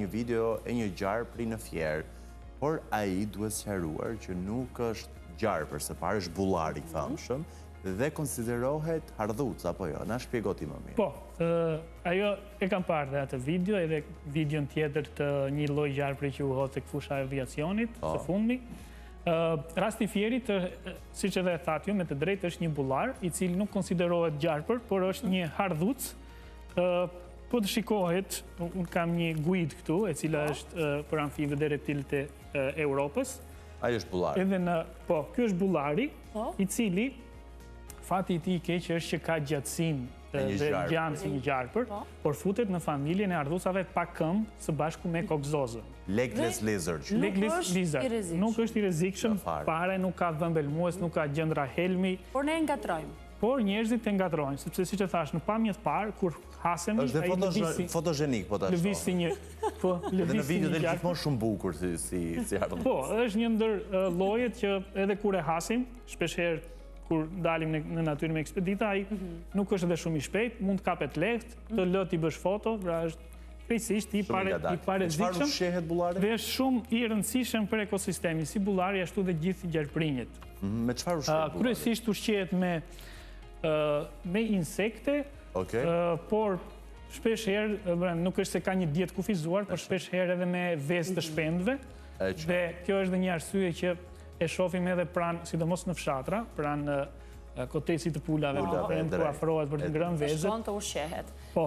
një video e një gjarpri në Fierë, por ai duhet sqaruar që nuk është gjarpër, se parë është bullari famshëm dhe konsiderohet hardhuc apo jo. Na shpjego ti më mirë. Po, ajo e kam parë dhe atë video, edhe videon tjetër të një lloj gjarpri që u hodh tek fusha e aviacionit së fundmi. Rasti i Fierit, siç edhe e thatë ju, me të drejtë është një bullar i cili nuk konsiderohet gjarpër, por është një hardhuc. Po të shikohet, unë kam një guid këtu, e cila është për amfibe dhe reptilët e Europës. Ai është bullari. Po, ky është bullari, i cili fati i tij i keq është që ka gjatësinë dhe gjanë si një gjarpër, por futet në familjen e ardhusave pa këmbë së bashku me kokzozën. Legless lizard. Legless lizard. Nuk është i rrezikshëm, fare nuk ka dhëmbëlmues, nuk ka gjendra helmi. Por ne e ngatrojmë. Por njerëzit e ngatrojnë, sepse siç e thash, në pamjet parë kur hasemi, është dhe fotogjenik, po ta shoh. Lëviz si një, po lëviz si një gjarpër. Dhe në video del gjithmonë shumë bukur si ardhmë. Po, është një ndër llojet që edhe kur e hasim, shpeshherë kur dalim në natyrë me ekspedita, ai nuk është edhe shumë i shpejt, mund të kapet lehtë, të lë ti bësh foto, pra është krejtësisht i parezikshëm shehet bullari dhe është shumë i rëndësishëm për ekosistemin, si bullari ashtu dhe gjithë gjarprinjët. Me çfarë ushqehet? Kryesisht ushqehet me insekte, por shpesh herë nuk është se ka një dietë kufizuar, por shpesh herë edhe me vezë të shpendëve. Dhe kjo është dhe një arsye që e shohim edhe pranë, sidomos në fshatra, pranë kotesit të pulave, ku afrohet për të ngrënë vezët. Shkon të ushqehet. Po,